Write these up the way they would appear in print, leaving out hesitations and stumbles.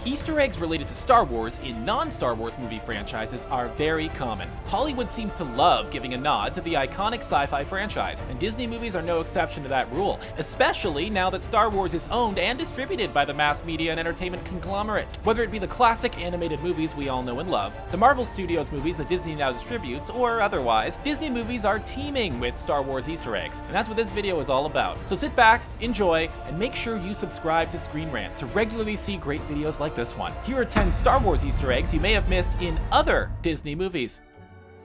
Easter eggs related to Star Wars in non-Star Wars movie franchises are very common. Hollywood seems to love giving a nod to the iconic sci-fi franchise, and Disney movies are no exception to that rule, especially now that Star Wars is owned and distributed by the mass media and entertainment conglomerate. Whether it be the classic animated movies we all know and love, the Marvel Studios movies that Disney now distributes, or otherwise, Disney movies are teeming with Star Wars Easter eggs, and that's what this video is all about. So sit back, enjoy, and make sure you subscribe to ScreenRant to regularly see great videos like this one. Here are 10 Star Wars Easter eggs you may have missed in other Disney movies.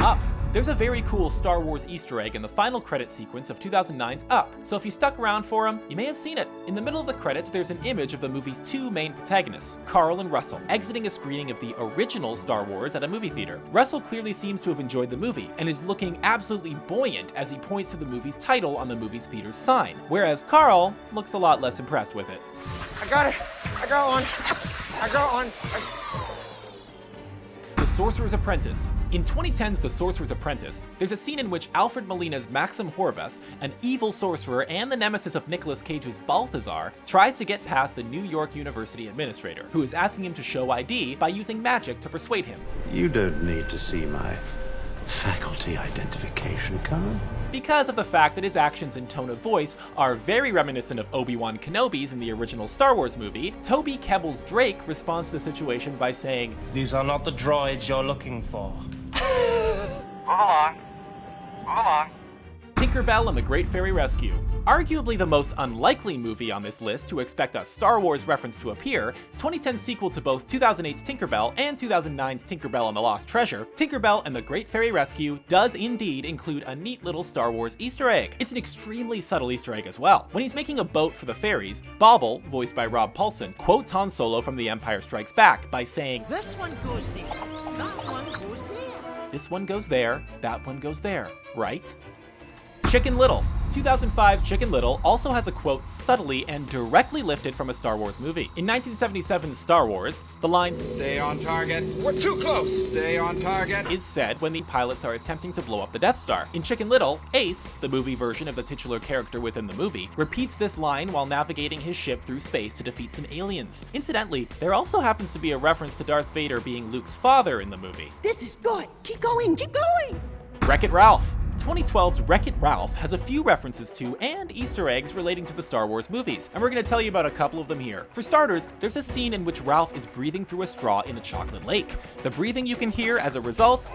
Up. There's a very cool Star Wars Easter egg in the final credit sequence of 2009's Up, so if you stuck around for them, you may have seen it. In the middle of the credits, there's an image of the movie's two main protagonists, Carl and Russell, exiting a screening of the original Star Wars at a movie theater. Russell clearly seems to have enjoyed the movie, and is looking absolutely buoyant as he points to the movie's title on the movie's theater's sign, whereas Carl looks a lot less impressed with it. I got it! I got one! I got one! The Sorcerer's Apprentice. In 2010's The Sorcerer's Apprentice, there's a scene in which Alfred Molina's Maxim Horvath, an evil sorcerer and the nemesis of Nicolas Cage's Balthazar, tries to get past the New York University administrator, who is asking him to show ID by using magic to persuade him. You don't need to see my faculty identification card. Because of the fact that his actions and tone of voice are very reminiscent of Obi-Wan Kenobi's in the original Star Wars movie, Toby Kebbell's Drake responds to the situation by saying, "These are not the droids you're looking for." Move along. Move along. Tinkerbell and the Great Fairy Rescue. Arguably the most unlikely movie on this list to expect a Star Wars reference to appear, 2010's sequel to both 2008's Tinkerbell and 2009's Tinkerbell and the Lost Treasure, Tinkerbell and the Great Fairy Rescue does indeed include a neat little Star Wars Easter egg. It's an extremely subtle Easter egg as well. When he's making a boat for the fairies, Bobble, voiced by Rob Paulsen, quotes Han Solo from The Empire Strikes Back by saying, This one goes there, that one goes there. "This one goes there, that one goes there," right? Chicken Little. 2005's Chicken Little also has a quote subtly and directly lifted from a Star Wars movie. In 1977's Star Wars, the lines, Stay on target. We're too close. Stay on target. is said when the pilots are attempting to blow up the Death Star. In Chicken Little, Ace, the movie version of the titular character within the movie, repeats this line while navigating his ship through space to defeat some aliens. Incidentally, there also happens to be a reference to Darth Vader being Luke's father in the movie. This is good. Keep going, keep going. Wreck-It Ralph. 2012's Wreck-It Ralph has a few references to and Easter eggs relating to the Star Wars movies, and we're going to tell you about a couple of them here. For starters, there's a scene in which Ralph is breathing through a straw in a chocolate lake. The breathing you can hear as a result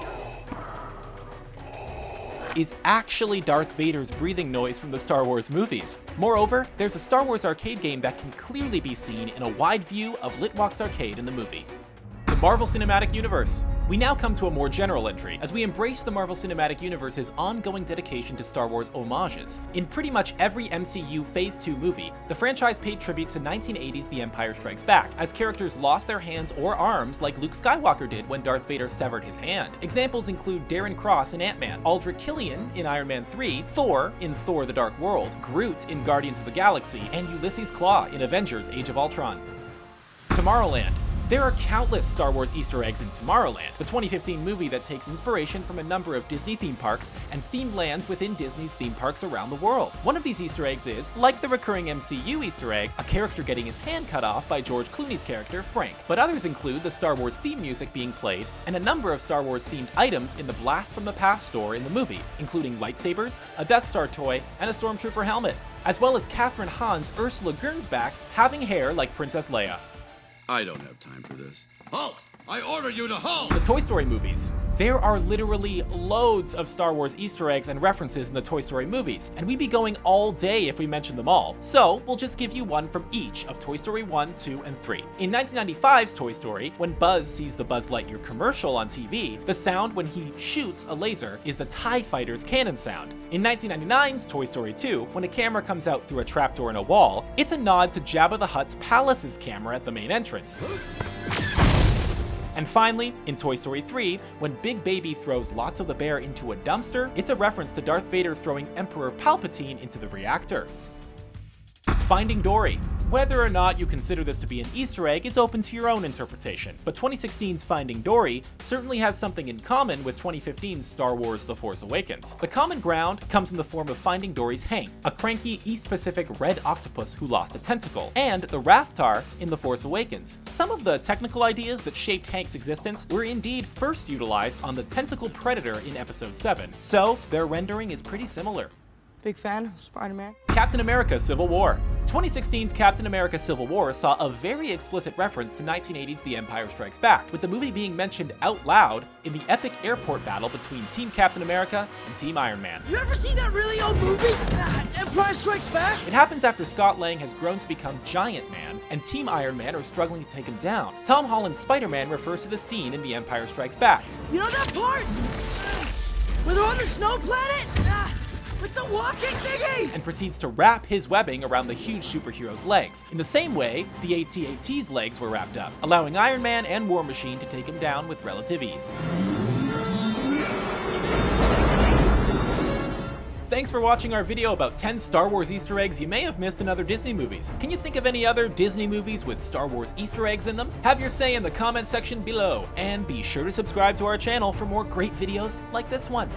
is actually Darth Vader's breathing noise from the Star Wars movies. Moreover, there's a Star Wars arcade game that can clearly be seen in a wide view of Litwak's arcade in the movie. The Marvel Cinematic Universe. We now come to a more general entry, as we embrace the Marvel Cinematic Universe's ongoing dedication to Star Wars homages. In pretty much every MCU Phase 2 movie, the franchise paid tribute to 1980's The Empire Strikes Back, as characters lost their hands or arms like Luke Skywalker did when Darth Vader severed his hand. Examples include Darren Cross in Ant-Man, Aldrich Killian in Iron Man 3, Thor in Thor: The Dark World, Groot in Guardians of the Galaxy, and Ulysses Klaue in Avengers: Age of Ultron. Tomorrowland. There are countless Star Wars Easter eggs in Tomorrowland, the 2015 movie that takes inspiration from a number of Disney theme parks and themed lands within Disney's theme parks around the world. One of these Easter eggs is, like the recurring MCU Easter egg, a character getting his hand cut off by George Clooney's character, Frank. But others include the Star Wars theme music being played and a number of Star Wars themed items in the Blast from the Past store in the movie, including lightsabers, a Death Star toy, and a Stormtrooper helmet, as well as Catherine Hahn's Ursula Gernsback having hair like Princess Leia. I don't have time for this. Halt! I order you to halt! The Toy Story movies. There are literally loads of Star Wars Easter eggs and references in the Toy Story movies, and we'd be going all day if we mentioned them all. So we'll just give you one from each of Toy Story 1, 2, and 3. In 1995's Toy Story, when Buzz sees the Buzz Lightyear commercial on TV, the sound when he shoots a laser is the TIE Fighter's cannon sound. In 1999's Toy Story 2, when a camera comes out through a trapdoor in a wall, it's a nod to Jabba the Hutt's palace's camera at the main entrance. And finally, in Toy Story 3, when Big Baby throws Lotso the bear into a dumpster, it's a reference to Darth Vader throwing Emperor Palpatine into the reactor. Finding Dory. Whether or not you consider this to be an Easter egg is open to your own interpretation, but 2016's Finding Dory certainly has something in common with 2015's Star Wars The Force Awakens. The common ground comes in the form of Finding Dory's Hank, a cranky East Pacific red octopus who lost a tentacle, and the Raftar in The Force Awakens. Some of the technical ideas that shaped Hank's existence were indeed first utilized on the tentacle predator in Episode 7, so their rendering is pretty similar. Big fan of Spider-Man. Captain America Civil War. 2016's Captain America Civil War saw a very explicit reference to 1980's The Empire Strikes Back, with the movie being mentioned out loud in the epic airport battle between Team Captain America and Team Iron Man. You ever seen that really old movie, Empire Strikes Back? It happens after Scott Lang has grown to become Giant Man, and Team Iron Man are struggling to take him down. Tom Holland's Spider-Man refers to the scene in The Empire Strikes Back. You know that part? Where they're on the snow planet? With the walking thingies! And proceeds to wrap his webbing around the huge superhero's legs. In the same way, the AT-AT's legs were wrapped up, allowing Iron Man and War Machine to take him down with relative ease. Thanks for watching our video about 10 Star Wars Easter eggs you may have missed in other Disney movies. Can you think of any other Disney movies with Star Wars Easter eggs in them? Have your say in the comment section below, and be sure to subscribe to our channel for more great videos like this one.